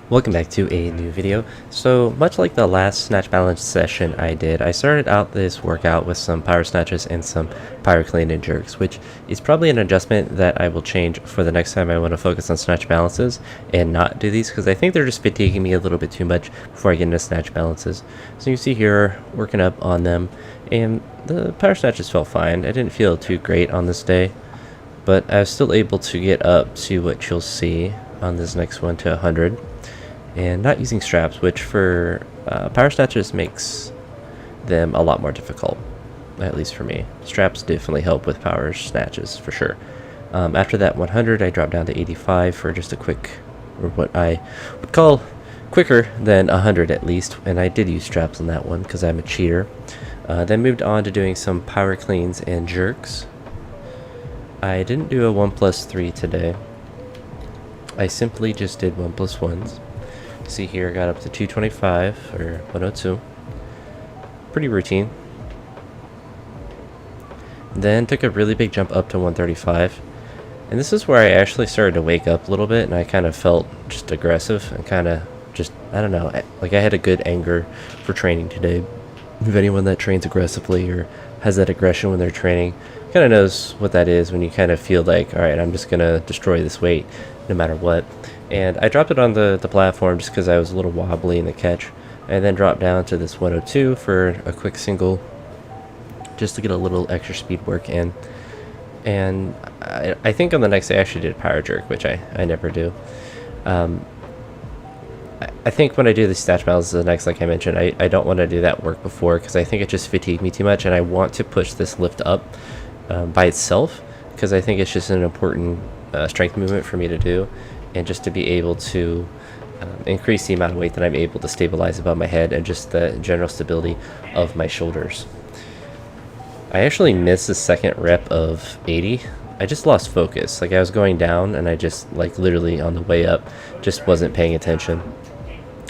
Welcome back to a new video. So much like the last snatch balance session I did, I started out this workout with some power snatches and some power clean and jerks, which is probably an adjustment that I will change for the next time I want to focus on snatch balances and not do these, because I think they're just fatiguing me a little bit too much before I get into snatch balances. So you see here, working up on them, and the power snatches felt fine. I didn't feel too great on this day, but I was still able to get up to what you'll see on this next one to 100. And not using straps, which for power snatches makes them a lot more difficult, at least for me. Straps definitely help with power snatches for sure. After that 100, I dropped down to 85 for just a quick, or what I would call quicker than 100 at least, and I did use straps on that one because I'm a cheater. Then moved on to doing some power cleans and jerks. I didn't do a 1+3 today. I simply just did 1+1s. See here, got up to 225 or 102. Pretty routine. Then took a really big jump up to 135. And this is where I actually started to wake up a little bit, and I kind of felt just aggressive and kind of just, I don't know, like I had a good anger for training today. If anyone that trains aggressively or has that aggression when they're training kind of knows what that is, when you kind of feel like, all right, I'm just going to destroy this weight no matter what. And I dropped it on the platform just because I was a little wobbly in the catch, and then dropped down to this 102 for a quick single just to get a little extra speed work in. And I think on the next day I actually did a power jerk, which I never do. I think when I do the snatch balances the next, like I mentioned, I don't want to do that work before because I think it just fatigued me too much, and I want to push this lift up by itself because I think it's just an important strength movement for me to do, and just to be able to increase the amount of weight that I'm able to stabilize above my head and just the general stability of my shoulders. I actually missed the second rep of 80. I just lost focus. Like I was going down and I just like literally on the way up just wasn't paying attention.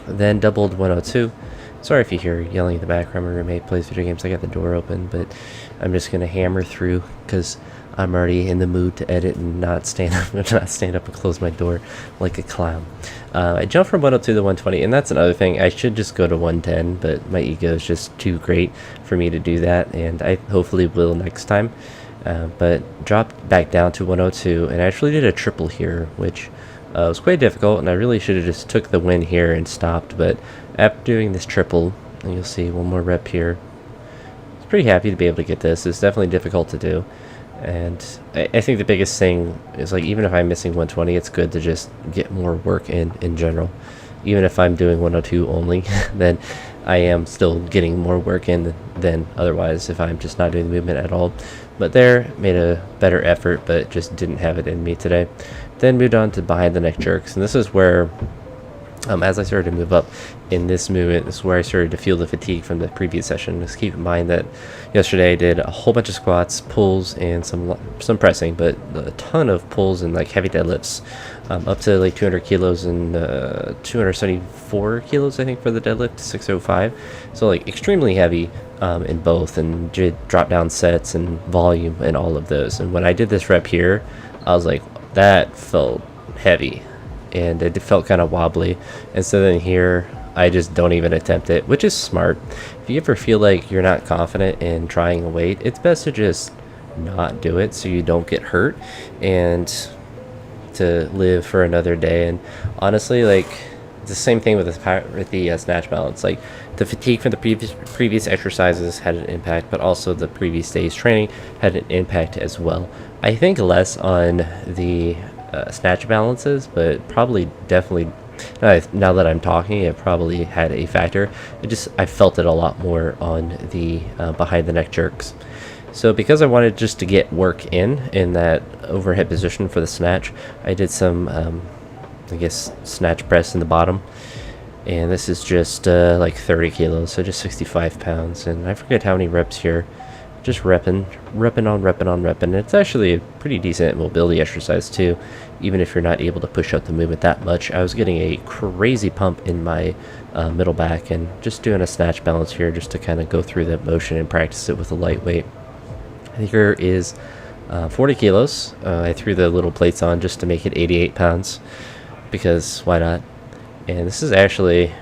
Then doubled 102. Sorry if you hear yelling in the background. My roommate plays video games. I got the door open, but I'm just gonna hammer through because I'm already in the mood to edit and not stand up and close my door like a clown. I jumped from 102 to 120, and that's another thing. I should just go to 110, but my ego is just too great for me to do that, and I hopefully will next time. But dropped back down to 102, and I actually did a triple here, which was quite difficult, and I really should have just took the win here and stopped. But after doing this triple, and you'll see one more rep here, I was pretty happy to be able to get this. It's definitely difficult to do. And I think the biggest thing is, like, even if I'm missing 120, it's good to just get more work in general. Even if I'm doing 102 only, then I am still getting more work in than otherwise if I'm just not doing the movement at all. But there, made a better effort, but just didn't have it in me today. Then moved on to behind the neck jerks, and this is where as I started to move up in this movement, this is where I started to feel the fatigue from the previous session. Just keep in mind that yesterday I did a whole bunch of squats, pulls, and some pressing, but a ton of pulls and like heavy deadlifts, up to like 200 kilos and 274 kilos I think for the deadlift, 605. So like extremely heavy in both, and did drop down sets and volume and all of those. And when I did this rep here, I was like, that felt heavy. And it felt kind of wobbly, and so then here I just don't even attempt it, which is smart. If you ever feel like you're not confident in trying a weight, it's best to just not do it so you don't get hurt and to live for another day. And honestly, like, it's the same thing with the snatch balance. Like, the fatigue from the previous exercises had an impact, but also the previous day's training had an impact as well. I think less on the snatch balances, but probably definitely now that I'm talking, it probably had a factor. I felt it a lot more on the behind the neck jerks. So because I wanted just to get work in that overhead position for the snatch, I did some I guess snatch press in the bottom, and this is just like 30 kilos, so just 65 pounds, and I forget how many reps here. Just repping. It's actually a pretty decent mobility exercise too, even if you're not able to push out the movement that much. I was getting a crazy pump in my middle back, and just doing a snatch balance here just to kind of go through that motion and practice it with a lightweight. Here is 40 kilos. I threw the little plates on just to make it 88 pounds because why not? And this is actually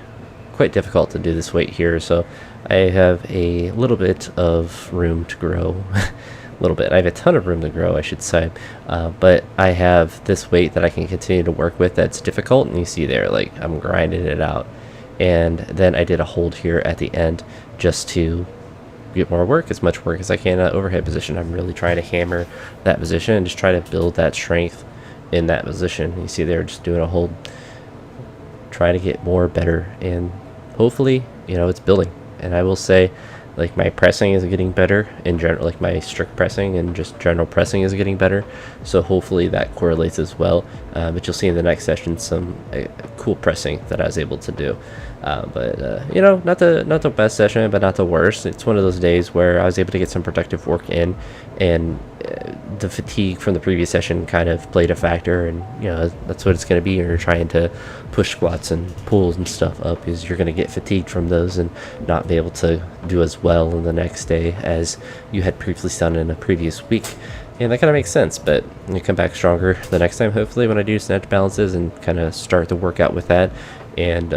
quite difficult to do this weight here, so I have a little bit of room to grow. A little bit. I have a ton of room to grow, I should say, but I have this weight that I can continue to work with that's difficult, and you see there, like, I'm grinding it out. And then I did a hold here at the end just to get more work, as much work as I can in that overhead position. I'm really trying to hammer that position and just try to build that strength in that position. You see there, just doing a hold, trying to get more better, and hopefully, you know, it's building. And I will say, like, my pressing is getting better in general, like my strict pressing and just general pressing is getting better, so hopefully that correlates as well. But you'll see in the next session some cool pressing that I was able to do. You know, not the best session, but not the worst. It's one of those days where I was able to get some productive work in, and the fatigue from the previous session kind of played a factor. And you know, that's what it's going to be when you're trying to push squats and pulls and stuff up, is you're going to get fatigued from those and not be able to do as well in the next day as you had previously done in a previous week. And that kind of makes sense, but you come back stronger the next time, hopefully, when I do snatch balances, and kind of start the workout with that, and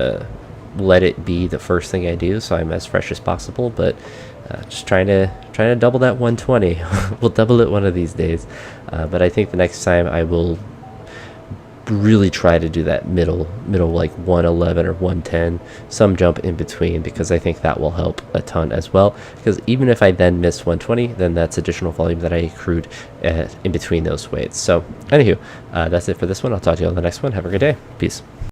let it be the first thing I do, so I'm as fresh as possible. But just trying to double that 120. We'll double it one of these days, but I think the next time I will really try to do that middle like 111 or 110, some jump in between, because I think that will help a ton as well. Because even if I then miss 120, then that's additional volume that I accrued in between those weights. So anywho, that's it for this one. I'll talk to you on the next one. Have a good day. Peace.